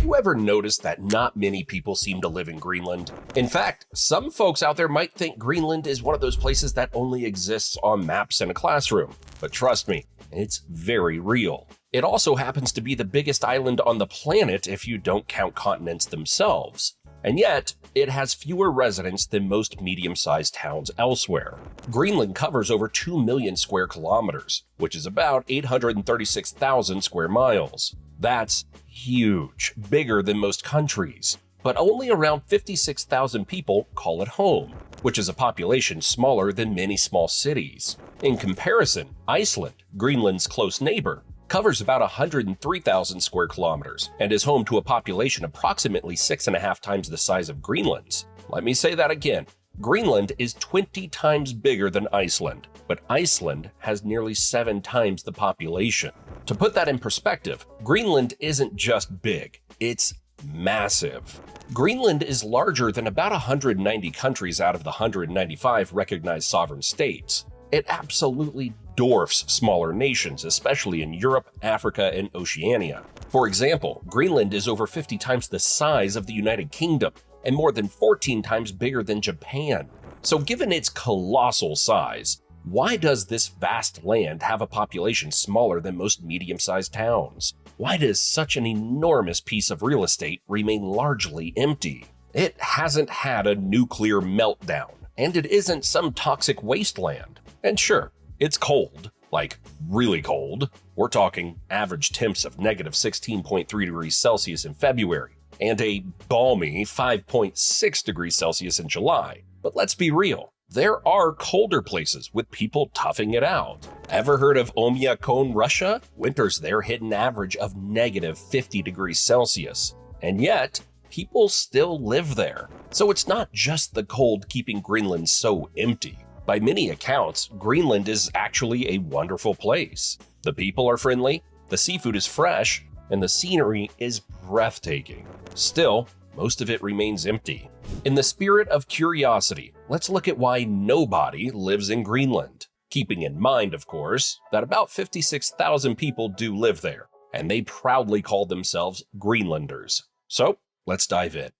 you ever noticed that not many people seem to live in Greenland? In fact, some folks out there might think Greenland is one of those places that only exists on maps in a classroom. But trust me, it's very real. It also happens to be the biggest island on the planet if you don't count continents themselves. And yet, it has fewer residents than most medium-sized towns elsewhere. Greenland covers over 2 million square kilometers, which is about 836,000 square miles. That's huge, bigger than most countries. But only around 56,000 people call it home, which is a population smaller than many small cities. In comparison, Iceland, Greenland's close neighbor, covers about 103,000 square kilometers and is home to a population approximately 6.5 times the size of Greenland's. Let me say that again. Greenland is 20 times bigger than Iceland, but Iceland has nearly 7 times the population. To put that in perspective, Greenland isn't just big, it's massive. Greenland is larger than about 190 countries out of the 195 recognized sovereign states. It absolutely dwarfs smaller nations, especially in Europe, Africa, and Oceania. For example, Greenland is over 50 times the size of the United Kingdom and more than 14 times bigger than Japan. So given its colossal size, why does this vast land have a population smaller than most medium-sized towns? Why does such an enormous piece of real estate remain largely empty? It hasn't had a nuclear meltdown, and it isn't some toxic wasteland. And sure, it's cold, like really cold. We're talking average temps of negative 16.3 degrees Celsius in February and a balmy 5.6 degrees Celsius in July. But let's be real, there are colder places with people toughing it out. Ever heard of Oymyakon, Russia? Winters there hit an average of negative 50 degrees Celsius. And yet, people still live there. So it's not just the cold keeping Greenland so empty. By many accounts, Greenland is actually a wonderful place. The people are friendly, the seafood is fresh, and the scenery is breathtaking. Still, most of it remains empty. In the spirit of curiosity, let's look at why nobody lives in Greenland. Keeping in mind, of course, that about 56,000 people do live there, and they proudly call themselves Greenlanders. So, let's dive in.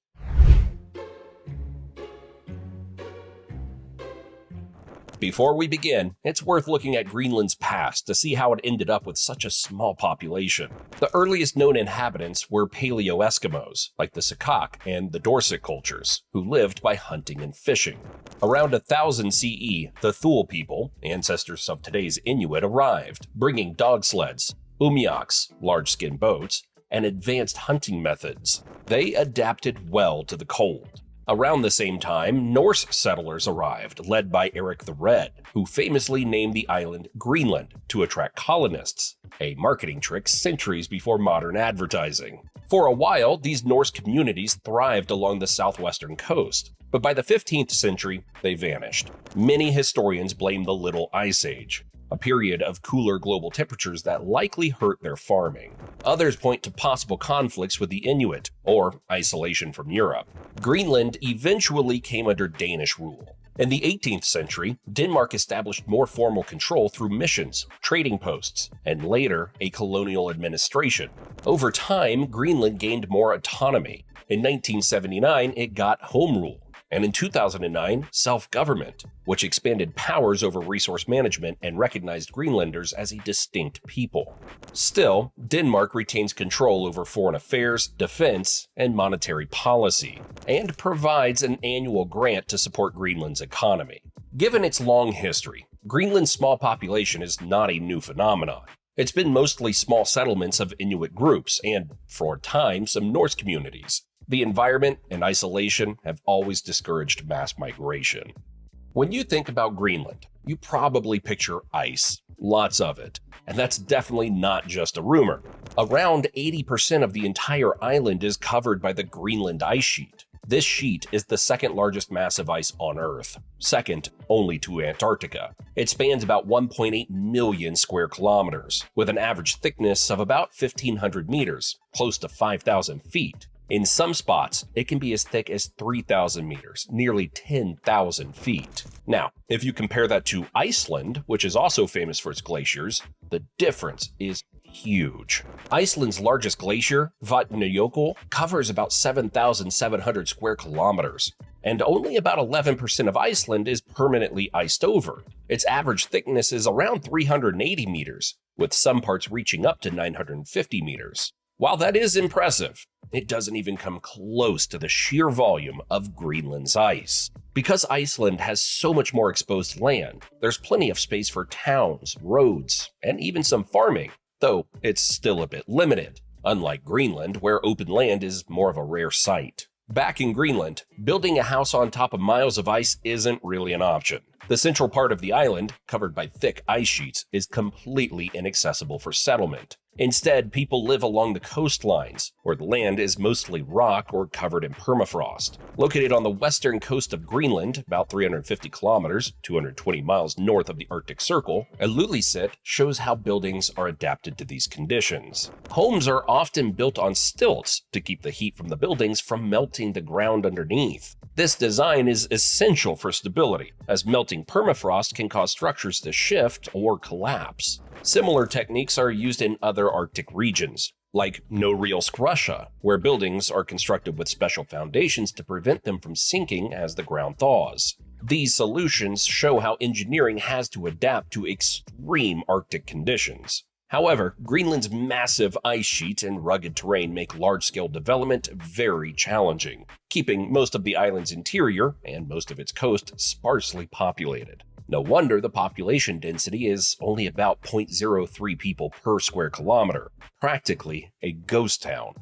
Before we begin, it's worth looking at Greenland's past to see how it ended up with such a small population. The earliest known inhabitants were Paleo-Eskimos, like the Sakak and the Dorset cultures, who lived by hunting and fishing. Around 1000 CE, the Thule people, ancestors of today's Inuit, arrived, bringing dog sleds, umiaks, large-skin boats, and advanced hunting methods. They adapted well to the cold. Around the same time, Norse settlers arrived, led by Eric the Red, who famously named the island Greenland to attract colonists, a marketing trick centuries before modern advertising. For a while, these Norse communities thrived along the southwestern coast, but by the 15th century, they vanished. Many historians blame the Little Ice Age, a period of cooler global temperatures that likely hurt their farming. Others point to possible conflicts with the Inuit, or isolation from Europe. Greenland eventually came under Danish rule. In the 18th century, Denmark established more formal control through missions, trading posts, and later a colonial administration. Over time, Greenland gained more autonomy. In 1979, it got home rule. And in 2009, self-government, which expanded powers over resource management and recognized Greenlanders as a distinct people. Still, Denmark retains control over foreign affairs, defense, and monetary policy, and provides an annual grant to support Greenland's economy. Given its long history, Greenland's small population is not a new phenomenon. It's been mostly small settlements of Inuit groups and, for a time, some Norse communities. The environment and isolation have always discouraged mass migration. When you think about Greenland, you probably picture ice, lots of it, and that's definitely not just a rumor. Around 80% of the entire island is covered by the Greenland ice sheet. This sheet is the second largest mass of ice on Earth, second only to Antarctica. It spans about 1.8 million square kilometers, with an average thickness of about 1,500 meters, close to 5,000 feet. In some spots, it can be as thick as 3,000 meters, nearly 10,000 feet. Now, if you compare that to Iceland, which is also famous for its glaciers, the difference is huge. Iceland's largest glacier, Vatnajökull, covers about 7,700 square kilometers, and only about 11% of Iceland is permanently iced over. Its average thickness is around 380 meters, with some parts reaching up to 950 meters. While that is impressive, it doesn't even come close to the sheer volume of Greenland's ice. Because Iceland has so much more exposed land, there's plenty of space for towns, roads, and even some farming, though it's still a bit limited, unlike Greenland, where open land is more of a rare sight. Back in Greenland, building a house on top of miles of ice isn't really an option. The central part of the island, covered by thick ice sheets, is completely inaccessible for settlement. Instead, people live along the coastlines, where the land is mostly rock or covered in permafrost. Located on the western coast of Greenland, about 350 kilometers, 220 miles north of the Arctic Circle, Ilulissat shows how buildings are adapted to these conditions. Homes are often built on stilts to keep the heat from the buildings from melting the ground underneath. This design is essential for stability, as melting permafrost can cause structures to shift or collapse. Similar techniques are used in other Arctic regions, like Norilsk, Russia, where buildings are constructed with special foundations to prevent them from sinking as the ground thaws. These solutions show how engineering has to adapt to extreme Arctic conditions. However, Greenland's massive ice sheet and rugged terrain make large-scale development very challenging, keeping most of the island's interior and most of its coast sparsely populated. No wonder the population density is only about 0.03 people per square kilometer, practically a ghost town.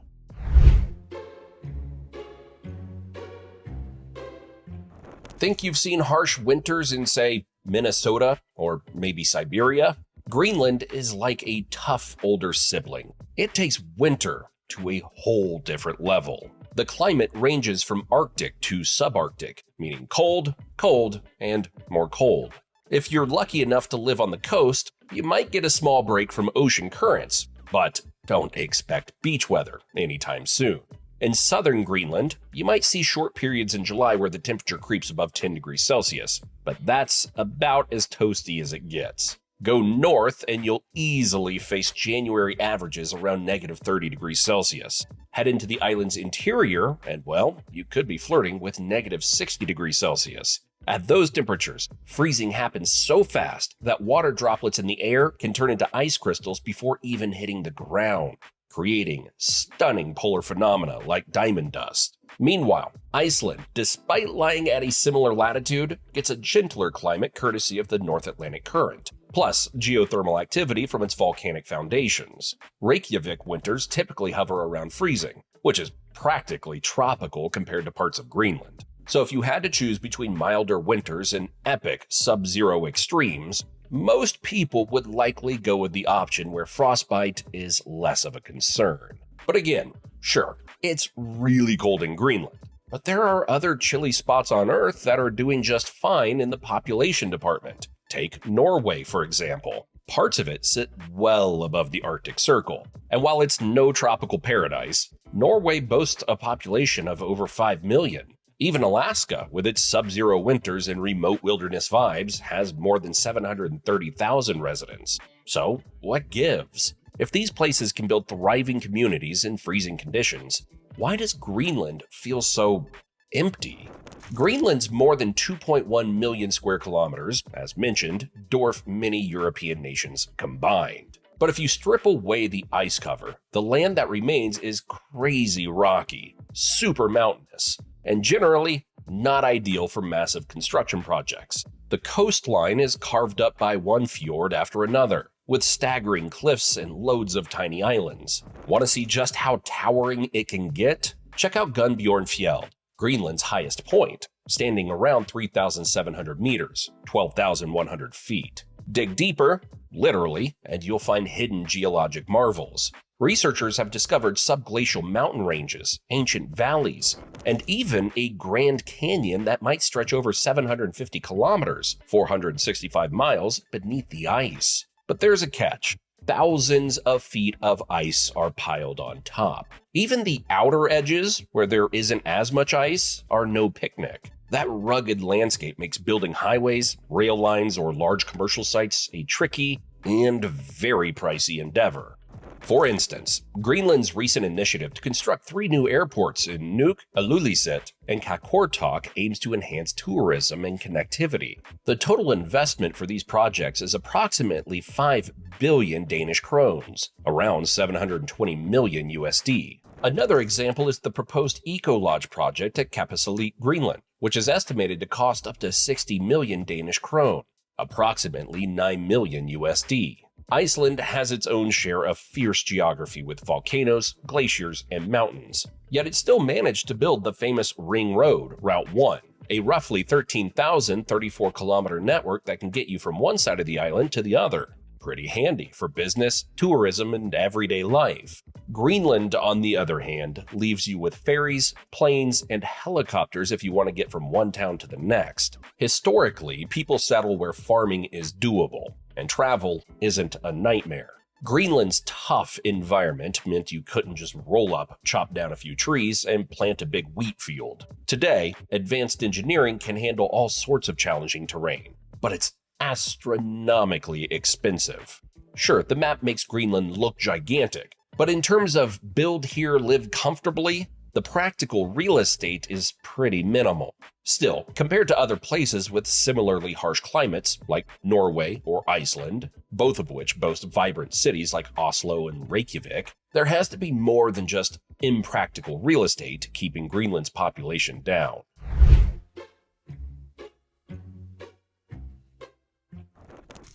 Think you've seen harsh winters in, say, Minnesota or maybe Siberia? Greenland is like a tough older sibling. It takes winter to a whole different level. The climate ranges from Arctic to subarctic, meaning cold, cold, and more cold. If you're lucky enough to live on the coast, you might get a small break from ocean currents, but don't expect beach weather anytime soon. In southern Greenland, you might see short periods in July where the temperature creeps above 10 degrees Celsius, but that's about as toasty as it gets. Go north and you'll easily face January averages around -30 degrees Celsius. Head into the island's interior and, well, you could be flirting with -60 degrees Celsius. At those temperatures, freezing happens so fast that water droplets in the air can turn into ice crystals before even hitting the ground, creating stunning polar phenomena like diamond dust. Meanwhile, Iceland, despite lying at a similar latitude, gets a gentler climate courtesy of the North Atlantic Current, plus geothermal activity from its volcanic foundations. Reykjavik winters typically hover around freezing, which is practically tropical compared to parts of Greenland. So if you had to choose between milder winters and epic sub-zero extremes, most people would likely go with the option where frostbite is less of a concern. But again, sure, it's really cold in Greenland, but there are other chilly spots on Earth that are doing just fine in the population department. Take Norway, for example. Parts of it sit well above the Arctic Circle, and while it's no tropical paradise, Norway boasts a population of over 5 million. Even Alaska, with its sub-zero winters and remote wilderness vibes, has more than 730,000 residents. So, what gives? If these places can build thriving communities in freezing conditions, why does Greenland feel so empty? Greenland's more than 2.1 million square kilometers, as mentioned, dwarf many European nations combined. But if you strip away the ice cover, the land that remains is crazy rocky, super mountainous, and generally not ideal for massive construction projects. The coastline is carved up by one fjord after another, with staggering cliffs and loads of tiny islands. Want to see just how towering it can get? Check out Gunnbjornfjell, Greenland's highest point, standing around 3,700 meters, 12,100 feet. Dig deeper, literally, and you'll find hidden geologic marvels. Researchers have discovered subglacial mountain ranges, ancient valleys, and even a Grand Canyon that might stretch over 750 kilometers, 465 miles, beneath the ice. But there's a catch. Thousands of feet of ice are piled on top. Even the outer edges, where there isn't as much ice, are no picnic. That rugged landscape makes building highways, rail lines, or large commercial sites a tricky and very pricey endeavor. For instance, Greenland's recent initiative to construct 3 new airports in Nuuk, Ilulissat, and Qaqortoq aims to enhance tourism and connectivity. The total investment for these projects is approximately 5 billion Danish krones, around 720 million USD. Another example is the proposed eco-lodge project at Kapaslit, Greenland, which is estimated to cost up to 60 million Danish krone, approximately 9 million USD. Iceland has its own share of fierce geography with volcanoes, glaciers, and mountains. Yet it still managed to build the famous Ring Road, Route 1, a roughly 13,034-kilometer network that can get you from one side of the island to the other. Pretty handy for business, tourism, and everyday life. Greenland, on the other hand, leaves you with ferries, planes, and helicopters if you want to get from one town to the next. Historically, people settle where farming is doable, and travel isn't a nightmare. Greenland's tough environment meant you couldn't just roll up, chop down a few trees, and plant a big wheat field. Today, advanced engineering can handle all sorts of challenging terrain, but it's astronomically expensive. Sure, the map makes Greenland look gigantic, but in terms of build here, live comfortably, the practical real estate is pretty minimal. Still, compared to other places with similarly harsh climates like Norway or Iceland, both of which boast vibrant cities like Oslo and Reykjavik, there has to be more than just impractical real estate keeping Greenland's population down.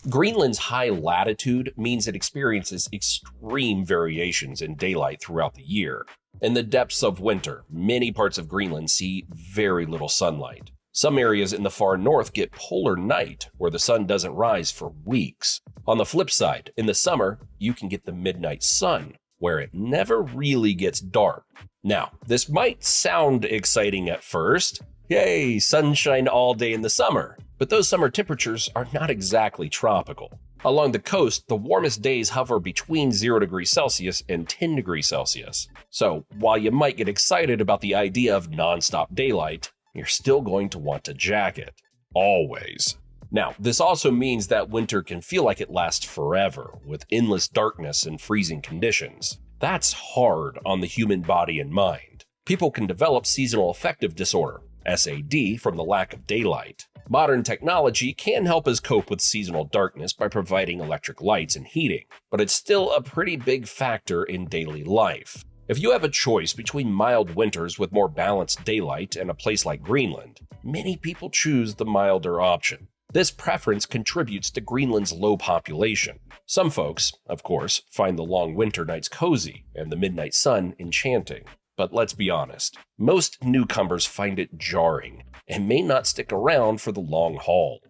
Greenland's high latitude means it experiences extreme variations in daylight throughout the year. In the depths of winter, many parts of Greenland see very little sunlight. Some areas in the far north get polar night, where the sun doesn't rise for weeks. On the flip side, in the summer, you can get the midnight sun, where it never really gets dark. Now, this might sound exciting at first. Yay, sunshine all day in the summer. But those summer temperatures are not exactly tropical. Along the coast, the warmest days hover between 0 degrees Celsius and 10 degrees Celsius. So, while you might get excited about the idea of non-stop daylight, you're still going to want a jacket. Always. Now, this also means that winter can feel like it lasts forever, with endless darkness and freezing conditions. That's hard on the human body and mind. People can develop seasonal affective disorder, SAD, from the lack of daylight. Modern technology can help us cope with seasonal darkness by providing electric lights and heating, but it's still a pretty big factor in daily life. If you have a choice between mild winters with more balanced daylight and a place like Greenland, many people choose the milder option. This preference contributes to Greenland's low population. Some folks, of course, find the long winter nights cozy and the midnight sun enchanting. But let's be honest, most newcomers find it jarring and may not stick around for the long haul.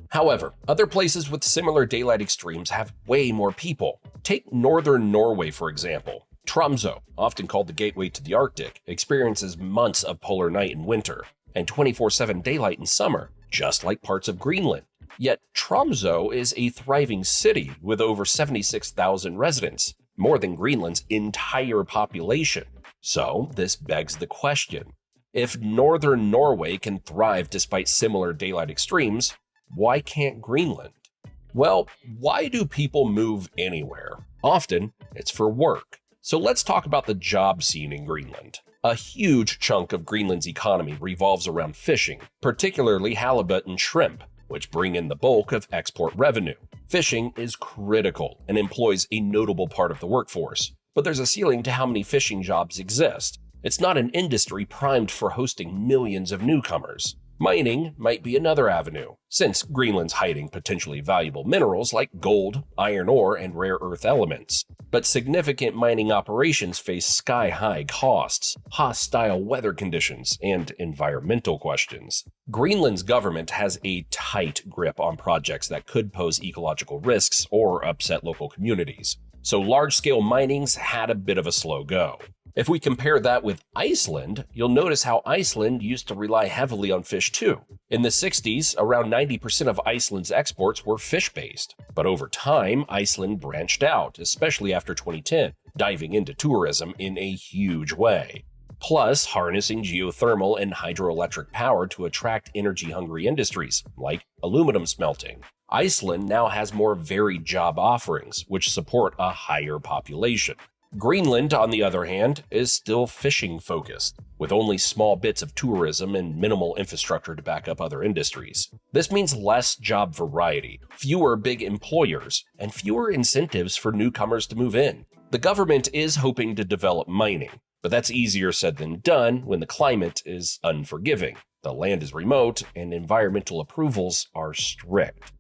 However, other places with similar daylight extremes have way more people. Take northern Norway, for example. Tromsø, often called the gateway to the Arctic, experiences months of polar night in winter and 24/7 daylight in summer, just like parts of Greenland. Yet Tromsø is a thriving city with over 76,000 residents, more than Greenland's entire population. So this begs the question, if northern Norway can thrive despite similar daylight extremes, why can't Greenland? Well, why do people move anywhere? Often, it's for work. So let's talk about the job scene in Greenland. A huge chunk of Greenland's economy revolves around fishing, particularly halibut and shrimp, which bring in the bulk of export revenue. Fishing is critical and employs a notable part of the workforce, but there's a ceiling to how many fishing jobs exist. It's not an industry primed for hosting millions of newcomers. Mining might be another avenue, since Greenland's hiding potentially valuable minerals like gold, iron ore, and rare earth elements. But significant mining operations face sky-high costs, hostile weather conditions, and environmental questions. Greenland's government has a tight grip on projects that could pose ecological risks or upset local communities, so large-scale mining's had a bit of a slow go. If we compare that with Iceland, you'll notice how Iceland used to rely heavily on fish too. In the 60s, around 90% of Iceland's exports were fish-based. But over time, Iceland branched out, especially after 2010, diving into tourism in a huge way. Plus, harnessing geothermal and hydroelectric power to attract energy-hungry industries, like aluminum smelting. Iceland now has more varied job offerings, which support a higher population. Greenland, on the other hand, is still fishing focused, with only small bits of tourism and minimal infrastructure to back up other industries. This means less job variety, fewer big employers, and fewer incentives for newcomers to move in. The government is hoping to develop mining, but that's easier said than done when the climate is unforgiving, the land is remote, and environmental approvals are strict.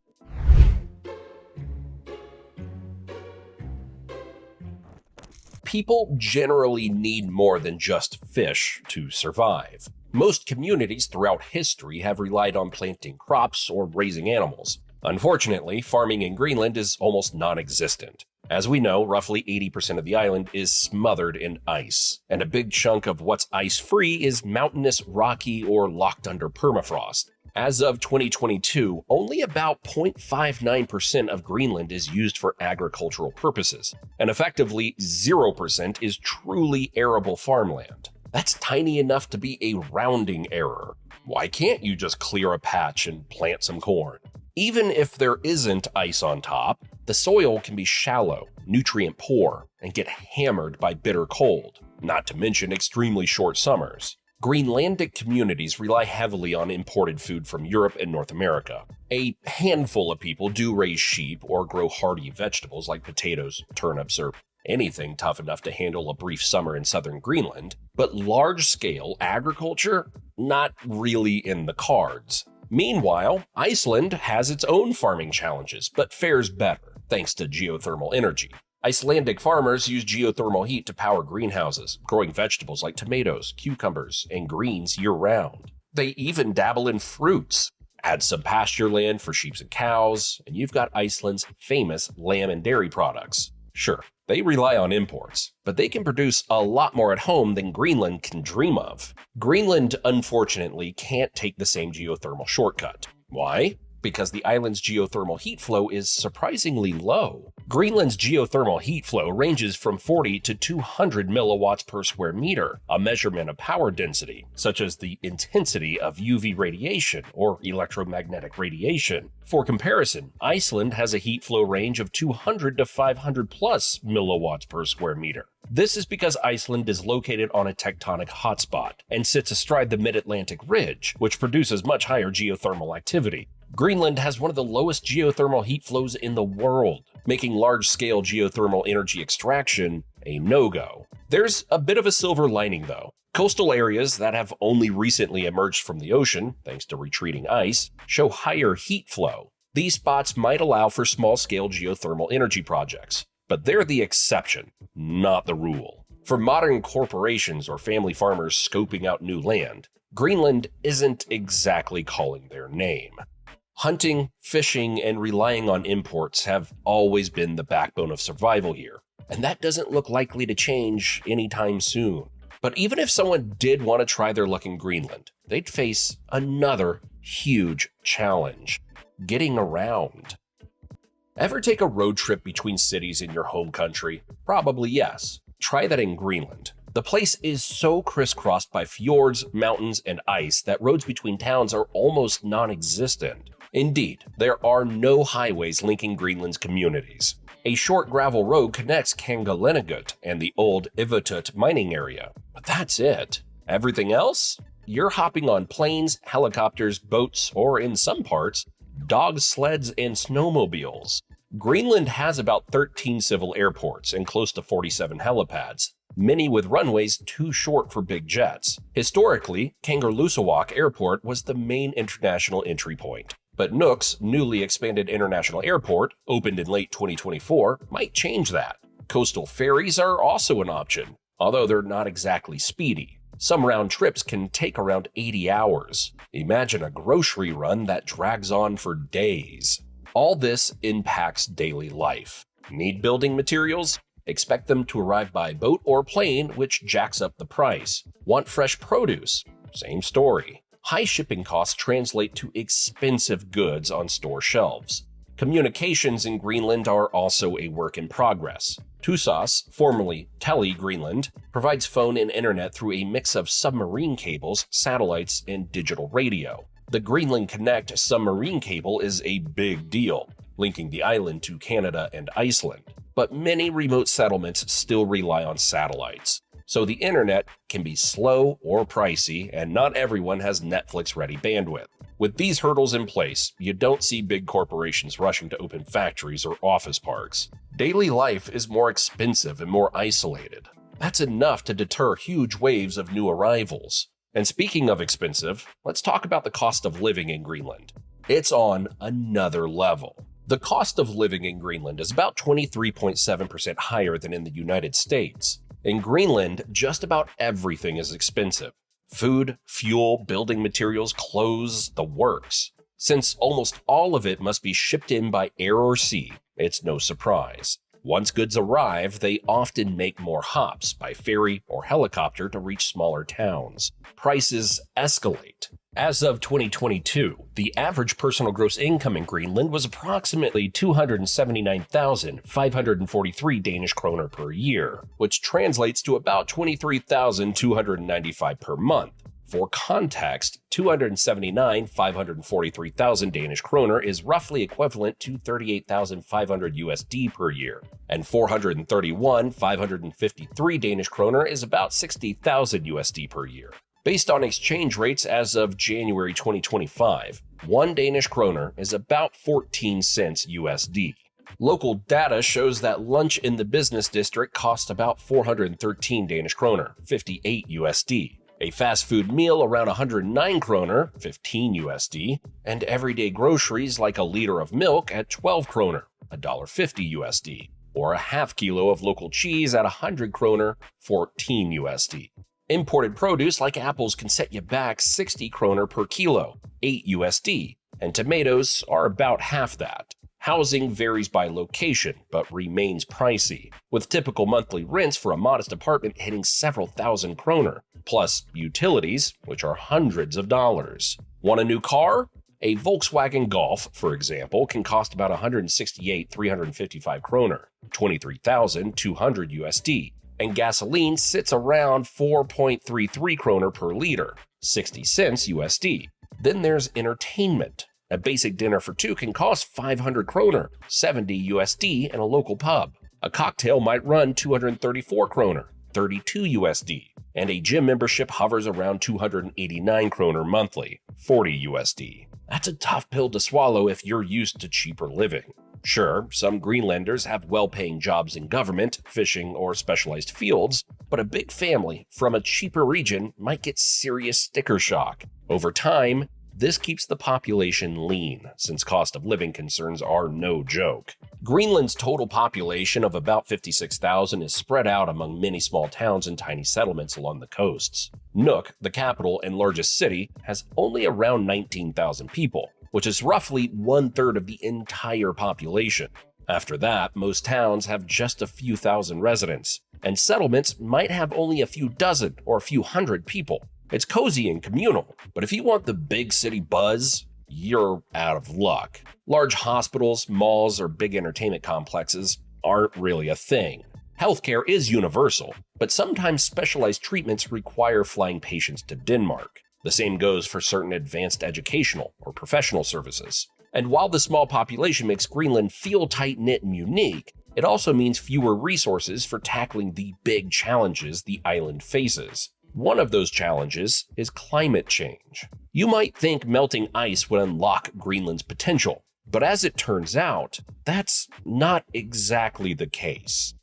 People generally need more than just fish to survive. Most communities throughout history have relied on planting crops or raising animals. Unfortunately, farming in Greenland is almost non-existent. As we know, roughly 80% of the island is smothered in ice, and a big chunk of what's ice-free is mountainous, rocky, or locked under permafrost. As of 2022, only about 0.59% of Greenland is used for agricultural purposes, and effectively 0% is truly arable farmland. That's tiny enough to be a rounding error. Why can't you just clear a patch and plant some corn? Even if there isn't ice on top, the soil can be shallow, nutrient poor, and get hammered by bitter cold, not to mention extremely short summers. Greenlandic communities rely heavily on imported food from Europe and North America. A handful of people do raise sheep or grow hardy vegetables like potatoes, turnips, or anything tough enough to handle a brief summer in southern Greenland, but large-scale agriculture, not really in the cards. Meanwhile, Iceland has its own farming challenges, but fares better thanks to geothermal energy. Icelandic farmers use geothermal heat to power greenhouses, growing vegetables like tomatoes, cucumbers, and greens year-round. They even dabble in fruits. Add some pasture land for sheep and cows, and you've got Iceland's famous lamb and dairy products. Sure, they rely on imports, but they can produce a lot more at home than Greenland can dream of. Greenland, unfortunately, can't take the same geothermal shortcut. Why? Because the island's geothermal heat flow is surprisingly low. Greenland's geothermal heat flow ranges from 40 to 200 milliwatts per square meter, a measurement of power density, such as the intensity of UV radiation or electromagnetic radiation. For comparison, Iceland has a heat flow range of 200 to 500 plus milliwatts per square meter. This is because Iceland is located on a tectonic hotspot and sits astride the mid-Atlantic ridge, which produces much higher geothermal activity. Greenland has one of the lowest geothermal heat flows in the world, making large-scale geothermal energy extraction a no-go. There's a bit of a silver lining, though. Coastal areas that have only recently emerged from the ocean, thanks to retreating ice, show higher heat flow. These spots might allow for small-scale geothermal energy projects, but they're the exception, not the rule. For modern corporations or family farmers scoping out new land, Greenland isn't exactly calling their name. Hunting, fishing, and relying on imports have always been the backbone of survival here, and that doesn't look likely to change anytime soon. But even if someone did want to try their luck in Greenland, they'd face another huge challenge: getting around. Ever take a road trip between cities in your home country? Probably yes. Try that in Greenland. The place is so crisscrossed by fjords, mountains, and ice that roads between towns are almost non-existent. Indeed, there are no highways linking Greenland's communities. A short gravel road connects Kangallenagut and the old Ivotut mining area, but that's it. Everything else? You're hopping on planes, helicopters, boats, or in some parts, dog sleds and snowmobiles. Greenland has about 13 civil airports and close to 47 helipads, many with runways too short for big jets. Historically, Kangerlussuaq Airport was the main international entry point. But Nuuk's newly expanded international airport, opened in late 2024, might change that. Coastal ferries are also an option, although they're not exactly speedy. Some round trips can take around 80 hours. Imagine a grocery run that drags on for days. All this impacts daily life. Need building materials? Expect them to arrive by boat or plane, which jacks up the price. Want fresh produce? Same story. High shipping costs translate to expensive goods on store shelves. Communications in Greenland are also a work in progress. Tusas, formerly Tele Greenland, provides phone and internet through a mix of submarine cables, satellites, and digital radio. The Greenland Connect submarine cable is a big deal, linking the island to Canada and Iceland, but many remote settlements still rely on satellites. So the internet can be slow or pricey, and not everyone has Netflix-ready bandwidth. With these hurdles in place, you don't see big corporations rushing to open factories or office parks. Daily life is more expensive and more isolated. That's enough to deter huge waves of new arrivals. And speaking of expensive, let's talk about the cost of living in Greenland. It's on another level. The cost of living in Greenland is about 23.7% higher than in the United States. In Greenland, just about everything is expensive. Food, fuel, building materials, clothes, the works. Since almost all of it must be shipped in by air or sea, it's no surprise. Once goods arrive, they often make more hops by ferry or helicopter to reach smaller towns. Prices escalate. As of 2022, the average personal gross income in Greenland was approximately 279,543 Danish kroner per year, which translates to about 23,295 per month. For context, 279,543,000 Danish kroner is roughly equivalent to 38,500 USD per year, and 431,553 Danish kroner is about 60,000 USD per year. Based on exchange rates as of January 2025, 1 Danish kroner is about 14 cents USD. Local data shows that lunch in the business district costs about 413 Danish kroner, 58 USD. A fast food meal around 109 kroner, 15 USD, and everyday groceries like a liter of milk at 12 kroner, $1.50 USD, or a half kilo of local cheese at 100 kroner, 14 USD. Imported produce like apples can set you back 60 kroner per kilo, 8 USD, and tomatoes are about half that. Housing varies by location, but remains pricey, with typical monthly rents for a modest apartment hitting several thousand kroner, plus utilities, which are hundreds of dollars. Want a new car? A Volkswagen Golf, for example, can cost about 168,355 kroner, 23,200 USD. And gasoline sits around 4.33 kroner per liter, 60 cents USD. Then there's entertainment. A basic dinner for two can cost 500 kroner, 70 USD in a local pub. A cocktail might run 234 kroner, 32 USD. And a gym membership hovers around 289 kroner monthly, 40 USD. That's a tough pill to swallow if you're used to cheaper living. Sure, some Greenlanders have well-paying jobs in government, fishing, or specialized fields, but a big family from a cheaper region might get serious sticker shock. Over time, this keeps the population lean, since cost of living concerns are no joke. Greenland's total population of about 56,000 is spread out among many small towns and tiny settlements along the coasts. Nuuk, the capital and largest city, has only around 19,000 people, which is roughly 1/3 of the entire population. After that, most towns have just a few thousand residents, and settlements might have only a few dozen or a few hundred people. It's cozy and communal, but if you want the big city buzz, you're out of luck. Large hospitals, malls, or big entertainment complexes aren't really a thing. Healthcare is universal, but sometimes specialized treatments require flying patients to Denmark. The same goes for certain advanced educational or professional services. And while the small population makes Greenland feel tight-knit and unique, it also means fewer resources for tackling the big challenges the island faces. One of those challenges is climate change. You might think melting ice would unlock Greenland's potential, but as it turns out, that's not exactly the case.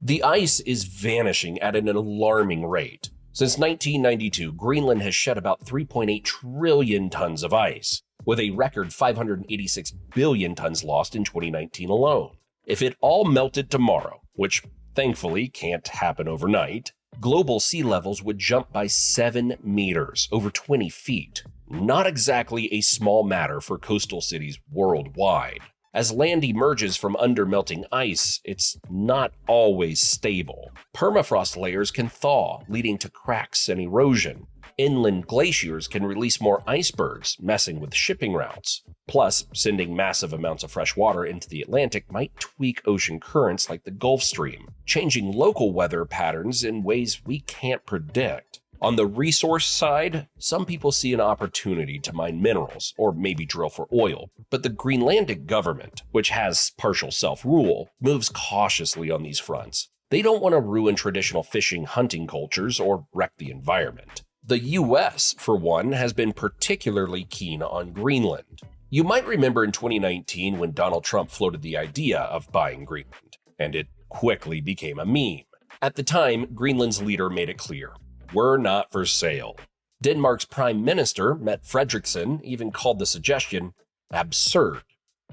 The ice is vanishing at an alarming rate. Since 1992, Greenland has shed about 3.8 trillion tons of ice, with a record 586 billion tons lost in 2019 alone. If it all melted tomorrow, which thankfully can't happen overnight, global sea levels would jump by 7 meters, over 20 feet. Not exactly a small matter for coastal cities worldwide. As land emerges from under melting ice, it's not always stable. Permafrost layers can thaw, leading to cracks and erosion. Inland glaciers can release more icebergs, messing with shipping routes. Plus, sending massive amounts of fresh water into the Atlantic might tweak ocean currents like the Gulf Stream, changing local weather patterns in ways we can't predict. On the resource side, some people see an opportunity to mine minerals or maybe drill for oil, but the Greenlandic government, which has partial self-rule, moves cautiously on these fronts. They don't want to ruin traditional fishing hunting cultures or wreck the environment. The US, for one, has been particularly keen on Greenland. You might remember in 2019 when Donald Trump floated the idea of buying Greenland, and it quickly became a meme. At the time, Greenland's leader made it clear, "We're not for sale." Denmark's Prime Minister, Mette Frederiksen, even called the suggestion absurd.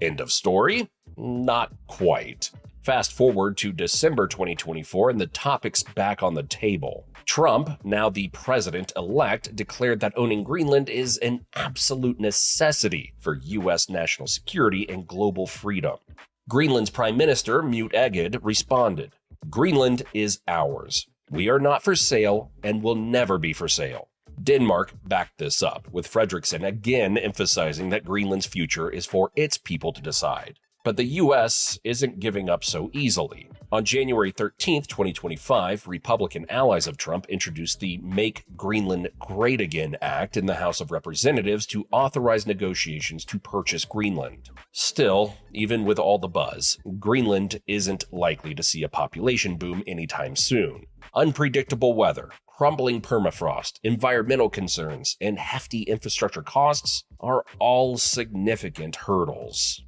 End of story? Not quite. Fast forward to December 2024 and the topic's back on the table. Trump, now the president-elect, declared that owning Greenland is an absolute necessity for US national security and global freedom. Greenland's Prime Minister, Mute Egede, responded, "Greenland is ours. We are not for sale and will never be for sale." Denmark backed this up, with Frederiksen again emphasizing that Greenland's future is for its people to decide. But the US isn't giving up so easily. On January 13, 2025, Republican allies of Trump introduced the Make Greenland Great Again Act in the House of Representatives to authorize negotiations to purchase Greenland. Still, even with all the buzz, Greenland isn't likely to see a population boom anytime soon. Unpredictable weather, crumbling permafrost, environmental concerns, and hefty infrastructure costs are all significant hurdles.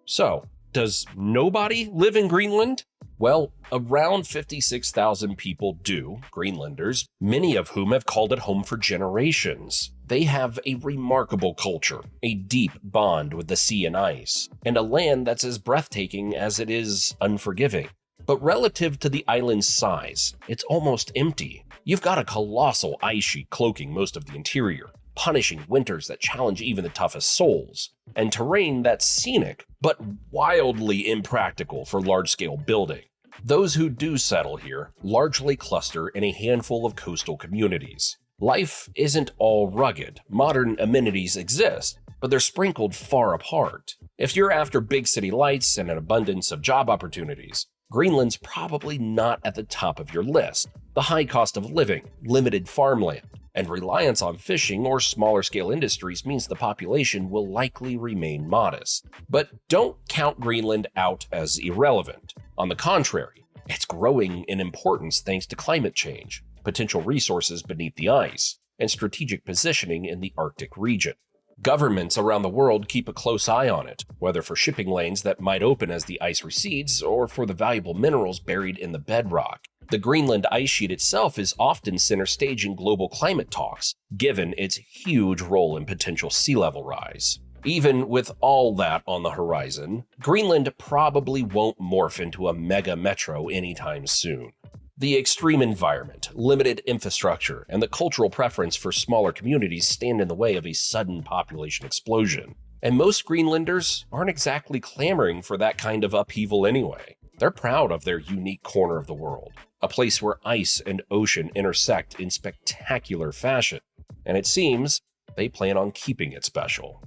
So, does nobody live in Greenland? Well, around 56,000 people do, Greenlanders, many of whom have called it home for generations. They have a remarkable culture, a deep bond with the sea and ice, and a land that's as breathtaking as it is unforgiving. But relative to the island's size, it's almost empty. You've got a colossal ice sheet cloaking most of the interior, punishing winters that challenge even the toughest souls, and terrain that's scenic, but wildly impractical for large-scale building. Those who do settle here largely cluster in a handful of coastal communities. Life isn't all rugged. Modern amenities exist, but they're sprinkled far apart. If you're after big city lights and an abundance of job opportunities, Greenland's probably not at the top of your list. The high cost of living, limited farmland, and reliance on fishing or smaller-scale industries means the population will likely remain modest. But don't count Greenland out as irrelevant. On the contrary, it's growing in importance thanks to climate change, potential resources beneath the ice, and strategic positioning in the Arctic region. Governments around the world keep a close eye on it, whether for shipping lanes that might open as the ice recedes or for the valuable minerals buried in the bedrock. The Greenland ice sheet itself is often center stage in global climate talks, given its huge role in potential sea level rise. Even with all that on the horizon, Greenland probably won't morph into a mega metro anytime soon. The extreme environment, limited infrastructure, and the cultural preference for smaller communities stand in the way of a sudden population explosion. And most Greenlanders aren't exactly clamoring for that kind of upheaval anyway. They're proud of their unique corner of the world, a place where ice and ocean intersect in spectacular fashion, and it seems they plan on keeping it special.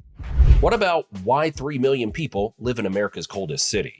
What about why 3 million people live in America's coldest city?